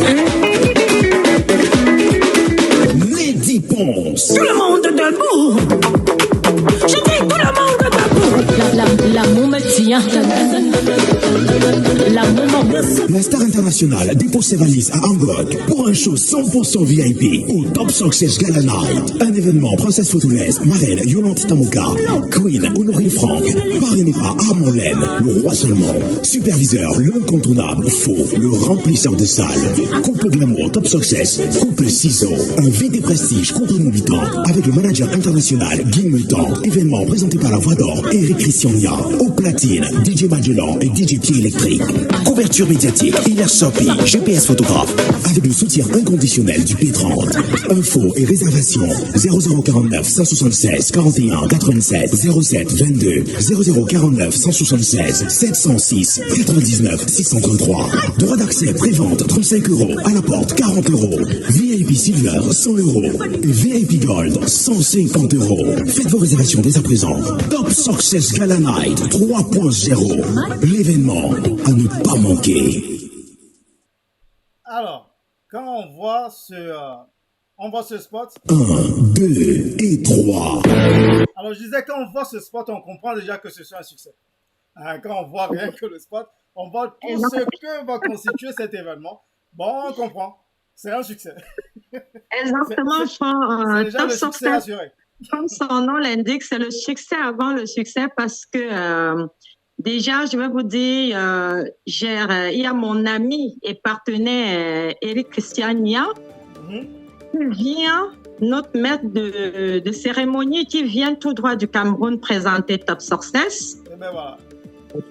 Lady Ponce. Tout le monde debout. Je dis tout le monde debout. L'amour me tient. La star internationale dépose ses valises à Hamburg pour un show 100% VIP au Top Success Gala Night. Un événement Princess Photoless, Marelle, Yolande Tamoka, Queen, Honoré Frank, parrainé par Armand Lem, le roi seulement, superviseur, l'incontournable, faux, le remplisseur de salles, couple glamour Top Success, couple ciseaux, un VD Prestige contre Mobitan, avec le manager international Guy Métan, événement présenté par la Voix d'Or, Eric Christiania, au platine, DJ Magellan et DJ Pied Électrique. Couverture médiatique, Hilaire Sopi, GPS photographe, avec le soutien inconditionnel du P30. Infos et réservations 0049 176 41 87 07 22 0049 176 706 99 633. Droit d'accès prévente 35 €, à la porte 40 €. VIP Silver 100 € et VIP Gold 150 €. Faites vos réservations dès à présent. Top Success Gala Night 3.0. L'événement à ne pas manquer. Alors, quand on voit ce spot. 1, 2 et 3. Alors, je disais, quand on voit ce spot, on comprend déjà que ce soit un succès. Quand on voit rien que le spot, on voit tout ce que va constituer cet événement. Bon, on comprend. C'est un succès. Exactement. C'est déjà le succès assuré. Comme son nom l'indique, c'est le succès avant le succès parce que Déjà, je vais vous dire, il y a mon ami et partenaire Eric Christiania qui vient, notre maître de cérémonie, qui vient tout droit du Cameroun présenter Top Success. Et ben voilà.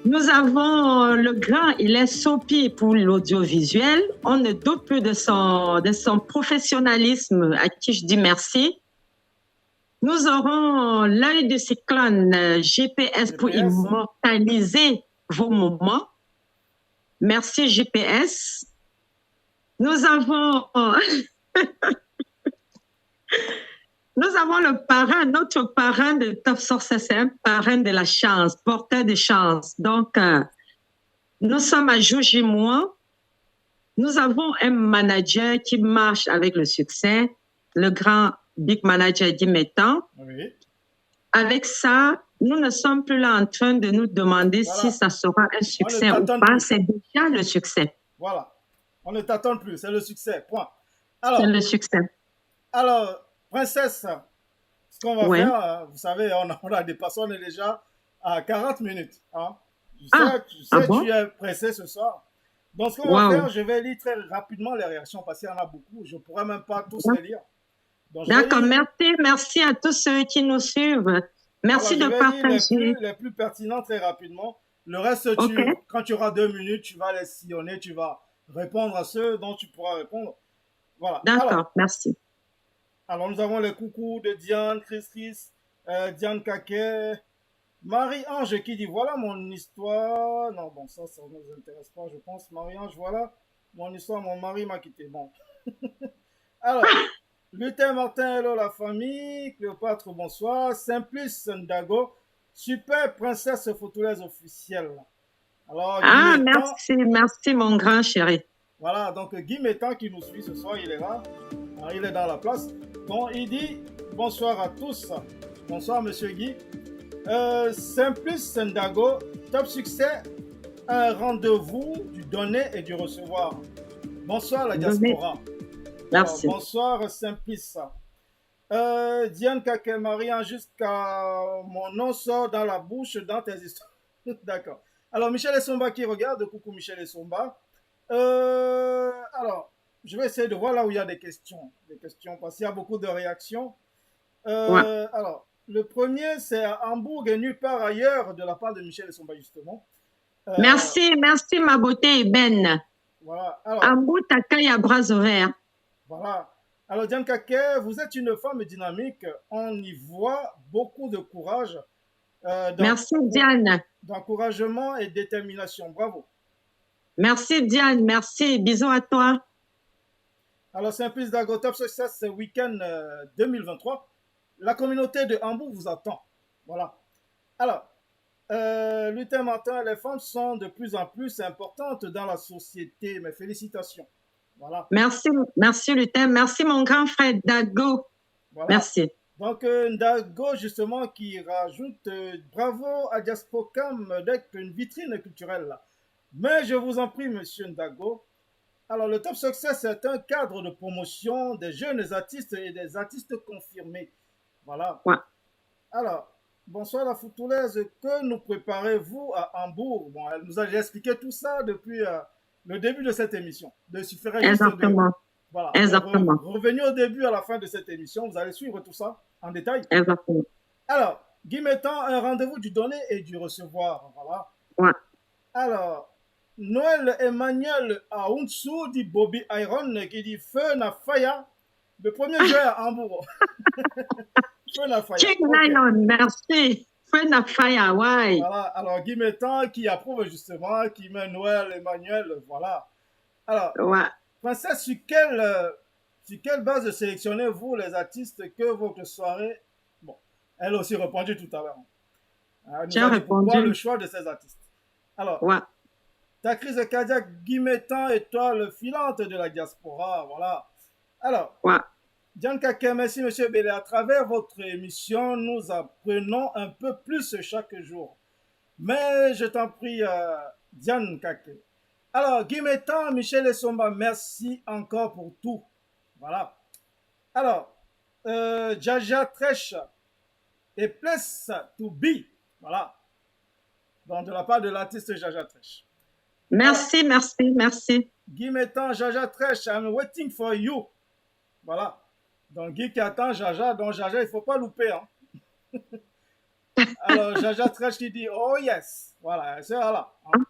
Nous avons le grand, il est Sopi pour l'audiovisuel. On ne doute plus de son professionnalisme, à qui je dis merci. Nous aurons l'œil de cyclone GPS pour immortaliser vos moments. Merci GPS. Nous avons le parrain, notre parrain de Top Success, c'est un parrain de la chance, porteur de chance. Donc, nous sommes à Joujimois. Nous avons un manager qui marche avec le succès, le grand big manager Dimetan. Oui. Avec ça, nous ne sommes plus là en train de nous demander si ça sera un succès ou pas. C'est déjà le succès. Voilà. On ne t'attend plus. C'est le succès. Point. Alors, c'est le succès. Alors, princesse, ce qu'on va faire, vous savez, on a dépassé, on est déjà à 40 minutes. Hein. Je sais bon? Tu es pressé ce soir. Donc, ce qu'on va faire, je vais lire très rapidement les réactions parce qu'il y en a beaucoup. Je ne pourrais même pas tous les lire. D'accord, merci à tous ceux qui nous suivent. Merci de partager. Les plus pertinents très rapidement. Le reste, quand tu auras 2 minutes, tu vas les sillonner, tu vas répondre à ceux dont tu pourras répondre. Voilà. D'accord, merci. Alors, nous avons les coucous de Diane, Chris, Diane Kaké, Marie-Ange qui dit voilà mon histoire. Non, bon, ça ne nous intéresse pas, je pense. Marie-Ange, voilà mon histoire, mon mari m'a quitté. Bon. Alors, Luther Martin, hello la famille. Cléopâtre, bonsoir. Simplice Ndago, super princesse photoleuse officielle. Alors, merci mon grand chéri. Voilà, donc Guy Métan qui nous suit ce soir, il est là. Alors, il est dans la place. Donc, il dit bonsoir à tous. Bonsoir, monsieur Guy. Simplice Ndago, Top Succès, un rendez-vous du donner et du recevoir. Bonsoir, la diaspora. Merci. Alors, bonsoir, Simplice. Diane Kakemarian, jusqu'à mon nom sort dans la bouche dans tes histoires. D'accord. Alors, Michel Essomba qui regarde. Coucou, Michel Essomba. Alors, je vais essayer de voir là où il y a des questions parce qu'il y a beaucoup de réactions. Alors, le premier, c'est à Hambourg et nulle part ailleurs de la part de Michel Essomba, justement. Merci, ma beauté Ben. Voilà. Alors, Hambourg t'accueille à bras ouverts. Voilà. Alors, Diane Kaké, vous êtes une femme dynamique. On y voit beaucoup de courage. Merci, Diane. D'encouragement et détermination. Bravo. Merci, Diane. Merci. Bisous à toi. Alors, Simplice Dago, Top Success Week-end 2023. La communauté de Hambourg vous attend. Voilà. Alors, Luther Martin, les femmes sont de plus en plus importantes dans la société. Mes félicitations. Voilà. Merci Luther. Merci mon grand frère Dago. Voilà. Merci. Donc, Dago, justement, qui rajoute bravo à Diaspocam d'être une vitrine culturelle. Là. Mais je vous en prie, monsieur Ndago. Alors, le Top Success, c'est un cadre de promotion des jeunes artistes et des artistes confirmés. Voilà. Ouais. Alors, bonsoir la foutolaise. Que nous préparez-vous à Hambourg? Bon, elle nous a déjà expliqué tout ça depuis le début de cette émission. Exactement. Voilà. Exactement. Revenez au début, à la fin de cette émission. Vous allez suivre tout ça en détail. Exactement. Alors, Guy Métan, un rendez-vous du donner et du recevoir. Voilà. Ouais. Alors, Noël Emmanuel Aountsou dit Bobby Iron qui dit Feu na Faya. Le premier jeu à Hambourg. Feu na Faya. King Lion, merci. Feu na Faya, ouais. Voilà. Alors, Guy Métan qui approuve justement, qui met Noël Emmanuel. Voilà. Alors, ouais. Princesse, sur quelle base sélectionnez-vous les artistes que votre soirée... Bon, elle a aussi répondu tout à l'heure. J'ai répondu. Pourquoi le choix de ces artistes? Alors, ouais. Ta crise cardiaque, Guy Métan, étoile filante de la diaspora. Voilà. Alors, ouais. Diane Kaké, merci monsieur Bélé. À travers votre émission, nous apprenons un peu plus chaque jour. Mais je t'en prie, Diane Kaké. Alors, Guy Métan, Michel Essomba, merci encore pour tout. Voilà. Alors, Jaja Trèche et Place to Be. Voilà. Donc, de la part de l'artiste Jaja Trèche. Merci, merci, merci. Guy mettant Jaja Trèche, I'm waiting for you. Voilà. Donc, Guy qui attend Jaja. Donc, Jaja, il ne faut pas louper. Hein. Alors, Jaja Trèche qui dit, oh yes. Voilà, c'est là. Hein.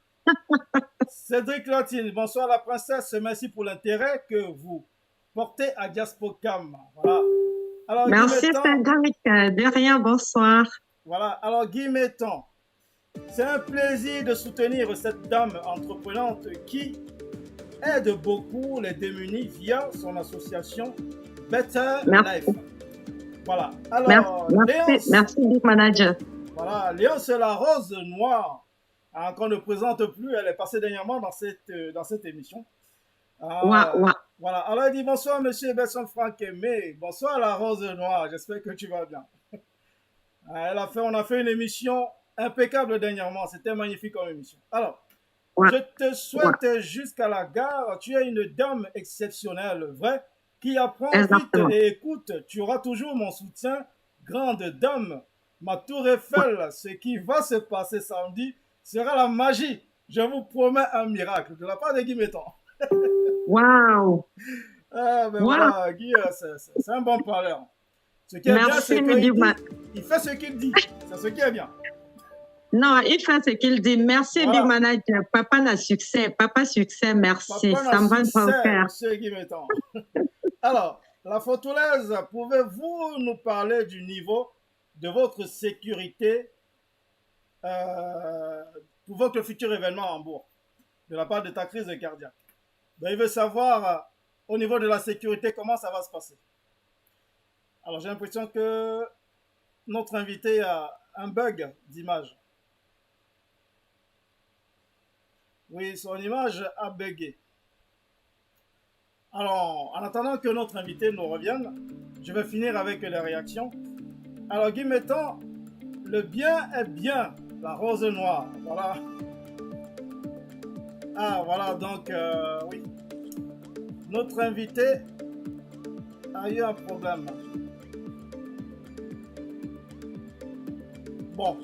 Cédric Lotine, bonsoir la princesse. Merci pour l'intérêt que vous portez à Diaspocam. Voilà. Alors, Merci Cédric. De rien, bonsoir. Voilà. Alors, Guy Metton, c'est un plaisir de soutenir cette dame entreprenante qui aide beaucoup les démunis via son association Better Life. Voilà. Alors, merci, Big Manager. Voilà, Léon, c'est la rose noire. Hein, qu'on ne présente plus, elle est passée dernièrement dans cette émission. Voilà, alors il dit bonsoir, monsieur Besson Franck Aimé. Bonsoir, la rose noire. J'espère que tu vas bien. On a fait une émission impeccable dernièrement. C'était magnifique comme émission. Alors, je te souhaite jusqu'à la gare. Tu es une dame exceptionnelle, vrai, qui apprend vite et écoute. Tu auras toujours mon soutien. Grande dame, ma tour Eiffel, ce qui va se passer samedi sera la magie. Je vous promets un miracle de la part de Guy Metton. Waouh! Voilà, Guy, c'est un bon parleur. Ce qui est bien, c'est qu'il fait ce qu'il dit. C'est ce qui est bien. Non, il fait ce qu'il dit. Merci, voilà. Big Manager. Papa n'a succès. Papa succès, merci. Ça me va de faire. Monsieur Guy Metton. Alors, la Fortolaise, pouvez-vous nous parler du niveau de votre sécurité pour votre futur événement à Hambourg, de la part de ta crise cardiaque? Donc, il veut savoir au niveau de la sécurité comment ça va se passer. Alors, j'ai l'impression que notre invité a un bug d'image. Oui, son image a bugué. Alors, en attendant que notre invité nous revienne, je vais finir avec les réactions. Alors, Guy Metton, le bien est bien, la rose noire. Voilà. Ah, voilà, donc, oui. Notre invité a eu un problème. Bon,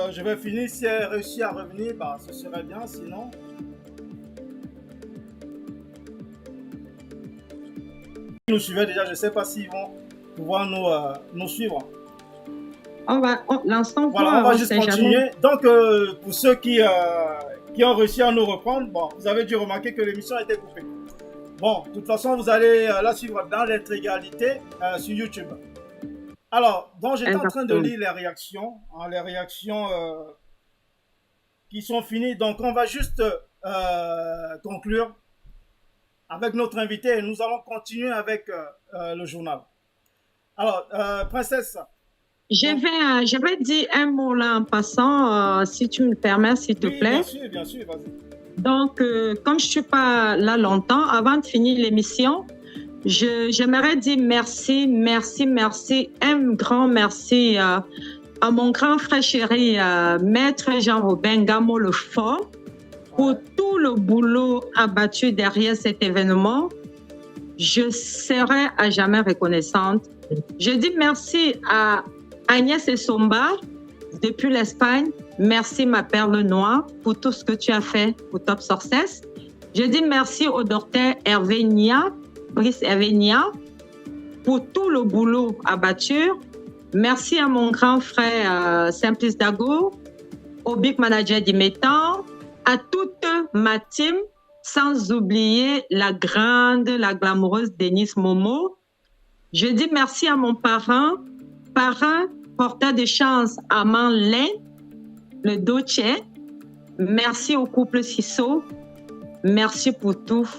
je vais finir. Si elle réussit à revenir, bah, ce serait bien, sinon... nous suivent déjà, je ne sais pas s'ils vont pouvoir nous suivre. L'instant, voilà, on va juste continuer. Donc, pour ceux qui ont réussi à nous reprendre, bon, vous avez dû remarquer que l'émission a été coupée. Bon, de toute façon, vous allez la suivre dans l'intégralité sur YouTube. Alors, donc j'étais en train de lire les réactions qui sont finies. Donc, on va juste conclure avec notre invité et nous allons continuer avec le journal. Alors, princesse. Je vais dire un mot là en passant, si tu me permets, s'il te plaît. Bien sûr, vas-y. Donc, comme je ne suis pas là longtemps, avant de finir l'émission, j'aimerais dire merci, un grand merci à mon grand frère chéri, Maître Jean-Robin Gamo Le Fort, pour tout le boulot abattu derrière cet événement. Je serai à jamais reconnaissante. Je dis merci à Agnès Essomba, depuis l'Espagne. Merci, ma perle noire, pour tout ce que tu as fait pour Top Success. Je dis merci au docteur Brice Hervé Nia, pour tout le boulot abattu. Merci à mon grand frère Simplice Dago, au Big Manager Guy Metton, à toute ma team, sans oublier la glamoureuse Denise Momo. Je dis merci à mon parrain, porteur de chance Armand Lin, le Doce. Merci au couple Sissot. Merci pour tout.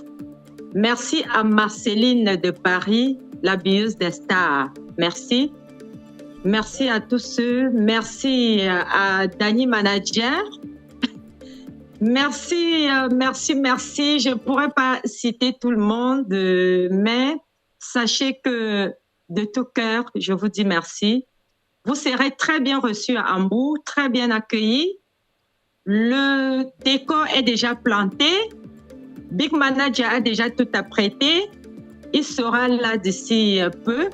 Merci à Marceline de Paris, l'habilleuse des stars. Merci. Merci à tous ceux. Merci à Dani Manager. Merci. Je ne pourrais pas citer tout le monde, mais sachez que de tout cœur, je vous dis merci. Vous serez très bien reçus à Hambourg, très bien accueillis. Le décor est déjà planté. Big Manager a déjà tout apprêté. Il sera là d'ici peu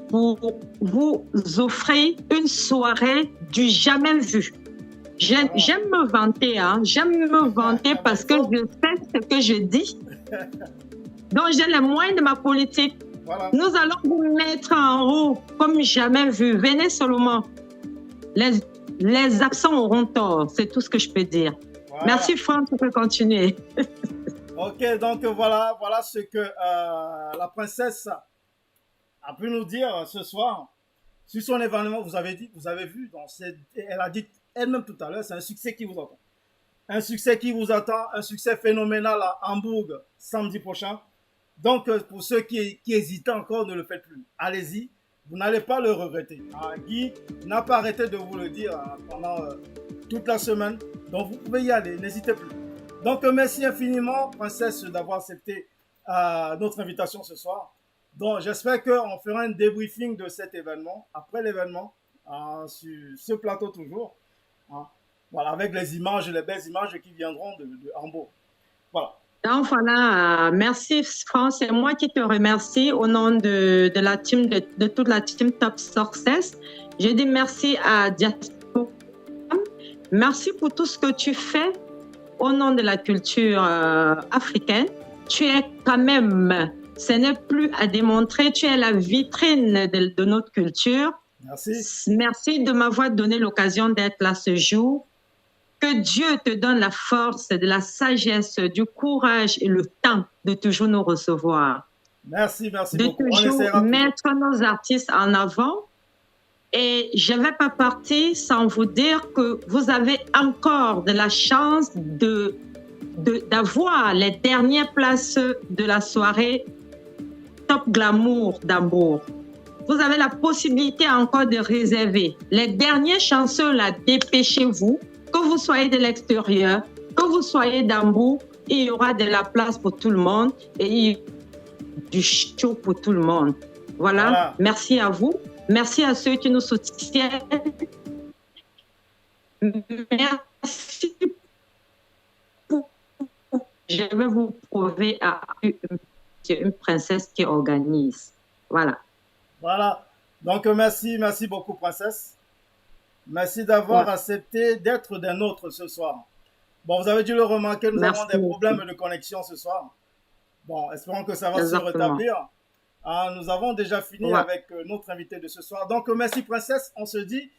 pour vous offrir une soirée du jamais vu. J'aime me vanter, hein. J'aime me vanter parce que je sais ce que je dis. Donc, j'ai les moyens de ma politique. Voilà. Nous allons vous mettre en haut comme jamais vu. Venez seulement. Les accents auront tort. C'est tout ce que je peux dire. Voilà. Merci, Franck. Tu peux continuer. Ok, donc voilà ce que la princesse a pu nous dire ce soir sur son événement. Vous avez vu, donc elle a dit elle-même tout à l'heure, c'est un succès qui vous attend. Un succès qui vous attend, un succès phénoménal à Hambourg samedi prochain. Donc pour ceux qui hésitent encore, ne le faites plus. Allez-y, vous n'allez pas le regretter. Guy n'a pas arrêté de vous le dire pendant toute la semaine. Donc vous pouvez y aller, n'hésitez plus. Donc merci infiniment, princesse, d'avoir accepté notre invitation ce soir. Donc j'espère qu'on fera un débriefing de cet événement, après l'événement, sur ce plateau toujours. Voilà, avec les images, les belles images qui viendront de Hambourg. Voilà. Donc voilà, merci Franck, c'est moi qui te remercie au nom de la team, de toute la team Top Success. Je dis merci à Diaspora. Merci pour tout ce que tu fais au nom de la culture africaine. Tu es quand même, ce n'est plus à démontrer, tu es la vitrine de notre culture. Merci. Merci de m'avoir donné l'occasion d'être là ce jour. Que Dieu te donne la force, de la sagesse, du courage et le temps de toujours nous recevoir. Merci beaucoup. De toujours mettre nos artistes en avant. Et je ne vais pas partir sans vous dire que vous avez encore de la chance d'avoir les dernières places de la soirée Top Glamour d'Hambourg. Vous avez la possibilité encore de réserver. Les derniers chanceux, là, dépêchez-vous. Que vous soyez de l'extérieur, que vous soyez d'Hambourg, il y aura de la place pour tout le monde et du show pour tout le monde. Voilà. Merci à vous. Merci à ceux qui nous soutiennent. Merci. Je vais vous prouver à une princesse qui organise. Voilà. Voilà. Donc, merci beaucoup, princesse. Merci d'avoir accepté d'être des nôtres ce soir. Bon, vous avez dû le remarquer, nous avons des problèmes de connexion ce soir. Bon, espérons que ça va se rétablir. Nous avons déjà fini avec notre invité de ce soir. Donc, merci, princesse. On se dit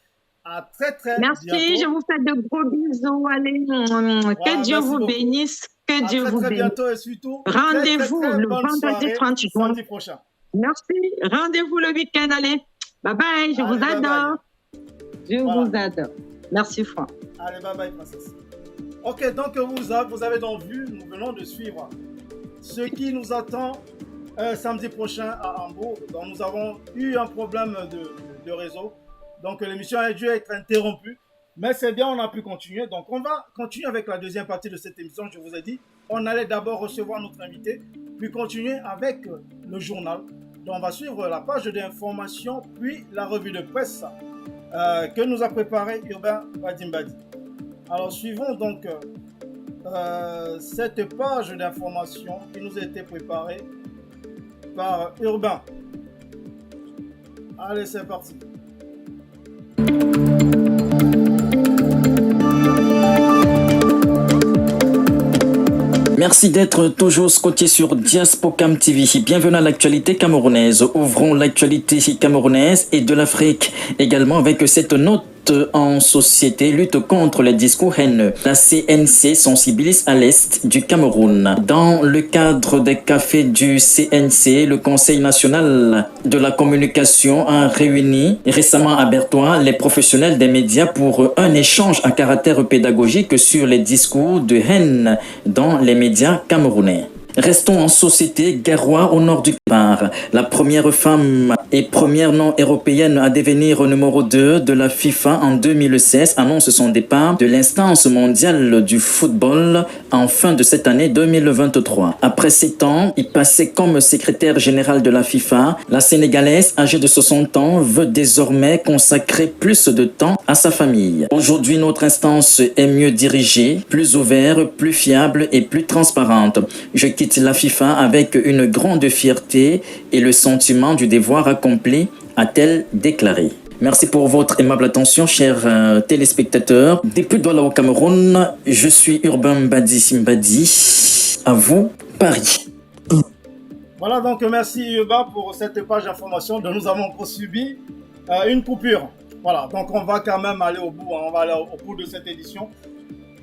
à très bientôt. Merci, je vous fais de gros bisous. Allez, que Dieu vous bénisse. Que Dieu vous bénisse. Bientôt et surtout, rendez-vous le vendredi 30 juin. Samedi prochain. Merci. Rendez-vous le week-end. Allez, bye bye. Je vous adore. Je vous adore. Merci, Franck. Allez, bye bye, princesse. Ok, donc vous avez donc vu, nous venons de suivre ce qui nous attend samedi prochain à Hambourg. Donc, nous avons eu un problème de réseau. Donc, l'émission a dû être interrompue. Mais c'est bien, on a pu continuer. Donc, on va continuer avec la deuxième partie de cette émission. Je vous ai dit, on allait d'abord recevoir notre invité, puis continuer avec le journal. Donc, on va suivre la page d'information, puis la revue de presse que nous a préparé Urbain Badimbadi. Alors, suivons donc cette page d'information qui nous a été préparée par Urbain. Allez, c'est parti. Merci d'être toujours scotché sur Diaspocam TV. Bienvenue à l'actualité camerounaise. Ouvrons l'actualité camerounaise et de l'Afrique également avec cette note en société, lutte contre les discours haineux. La CNC sensibilise à l'Est du Cameroun. Dans le cadre des cafés du CNC, le Conseil national de la communication a réuni récemment à Bertois les professionnels des médias pour un échange à caractère pédagogique sur les discours de haine dans les médias camerounais. Restons en société. Garoua au nord du Var. La première femme et première non-européenne à devenir numéro 2 de la FIFA en 2016 annonce son départ de l'instance mondiale du football en fin de cette année 2023. Après 7 ans, y passé comme secrétaire général de la FIFA, la Sénégalaise âgée de 60 ans veut désormais consacrer plus de temps à sa famille. Aujourd'hui, notre instance est mieux dirigée, plus ouverte, plus fiable et plus transparente. Je quitte la FIFA avec une grande fierté et le sentiment du devoir accompli, a-t-elle déclaré. Merci pour votre aimable attention, chers téléspectateurs. Depuis Douala au Cameroun, je suis Urbain Mbadi Simbadi. À vous, Paris. Voilà, donc merci Urbain pour cette page d'information dont nous avons encore subi une coupure. Voilà, donc on va quand même aller au bout, hein, on va aller au bout de cette édition.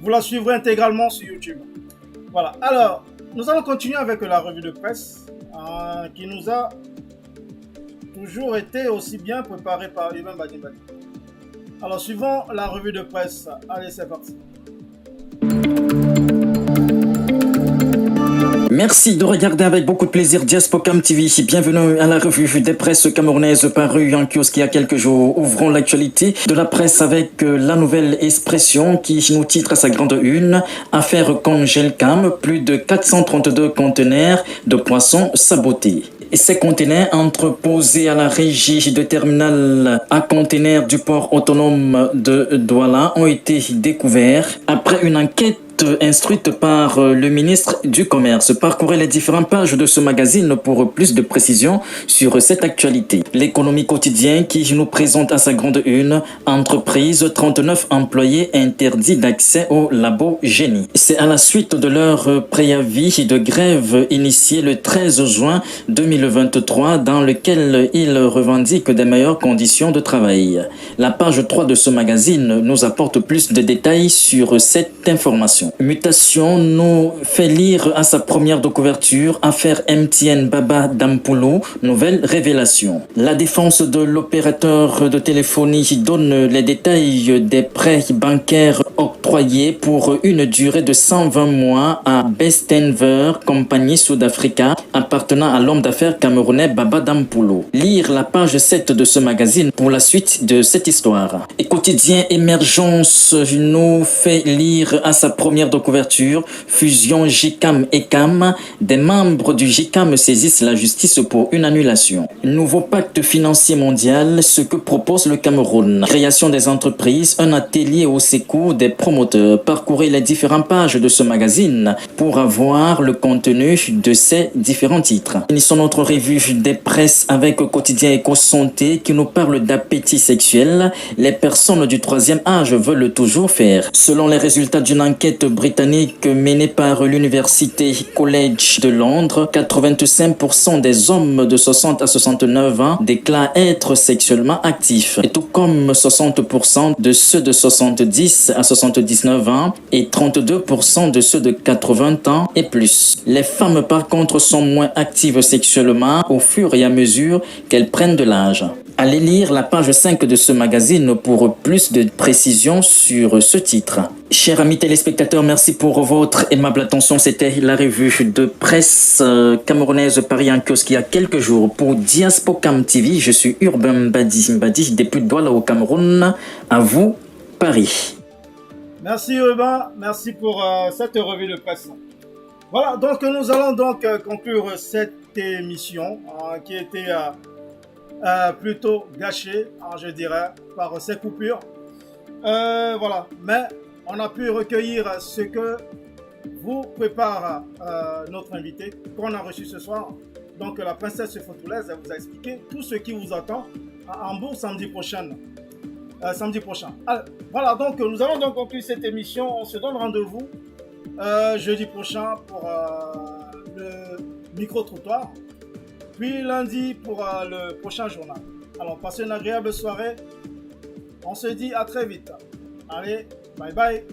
Vous la suivrez intégralement sur YouTube. Voilà, alors, nous allons continuer avec la revue de presse qui nous a toujours été aussi bien préparée par Urbain Mbadi. Alors, suivons la revue de presse. Allez, c'est parti. Merci de regarder avec beaucoup de plaisir Diaspocam TV. Bienvenue à la revue des presses camerounaises parue en kiosque il y a quelques jours. Ouvrons l'actualité de la presse avec la nouvelle expression qui nous titre à sa grande une. Affaire Congelcam, plus de 432 conteneurs de poissons sabotés. Ces conteneurs entreposés à la régie de terminal à conteneurs du port autonome de Douala ont été découverts après une enquête instruite par le ministre du Commerce. Parcourez les différentes pages de ce magazine pour plus de précisions sur cette actualité. L'économie quotidienne qui nous présente à sa grande une, entreprise, 39 employés interdits d'accès au labo génie. C'est à la suite de leur préavis de grève initié le 13 juin 2023 dans lequel ils revendiquent des meilleures conditions de travail. La page 3 de ce magazine nous apporte plus de détails sur cette information. Mutation nous fait lire à sa première de couverture affaire MTN Baba Dampoulou, nouvelle révélation. La défense de l'opérateur de téléphonie donne les détails des prêts bancaires octroyés pour une durée de 120 mois à Bestenver, compagnie Sud-Africa appartenant à l'homme d'affaires camerounais Baba Dampoulou. Lire la page 7 de ce magazine pour la suite de cette histoire. Et quotidien Émergence nous fait lire à sa première de couverture, fusion JICAM et CAM, des membres du JICAM saisissent la justice pour une annulation. Nouveau pacte financier mondial, ce que propose le Cameroun. Création des entreprises, un atelier au secours des promoteurs. Parcourez les différentes pages de ce magazine pour avoir le contenu de ces différents titres. Finissons notre revue des presses avec quotidien Éco-Santé qui nous parle d'appétit sexuel. Les personnes du troisième âge veulent toujours faire. Selon les résultats d'une enquête britannique menée par l'Université College de Londres, 85% des hommes de 60 à 69 ans déclarent être sexuellement actifs, et tout comme 60% de ceux de 70 à 79 ans et 32% de ceux de 80 ans et plus. Les femmes par contre sont moins actives sexuellement au fur et à mesure qu'elles prennent de l'âge. Allez lire la page 5 de ce magazine pour plus de précisions sur ce titre. Chers amis téléspectateurs, merci pour votre aimable attention. C'était la revue de presse camerounaise Paris en kiosque il y a quelques jours. Pour Diaspocam TV, je suis Urbain Mbadi depuis Douala au Cameroun. À vous, Paris. Merci Urbain, merci pour cette revue de presse. Voilà, donc nous allons donc conclure cette émission qui était plutôt gâchée, je dirais, par ces coupures. Voilà, mais on a pu recueillir ce que vous prépare notre invité qu'on a reçu ce soir. Donc la princesse Fotoulaise, elle vous a expliqué tout ce qui vous attend à Hambourg samedi prochain. Alors, voilà, donc nous allons donc conclure cette émission. On se donne rendez-vous jeudi prochain pour le micro-trottoir, puis lundi pour le prochain journal. Alors passez une agréable soirée. On se dit à très vite. Allez, bye bye.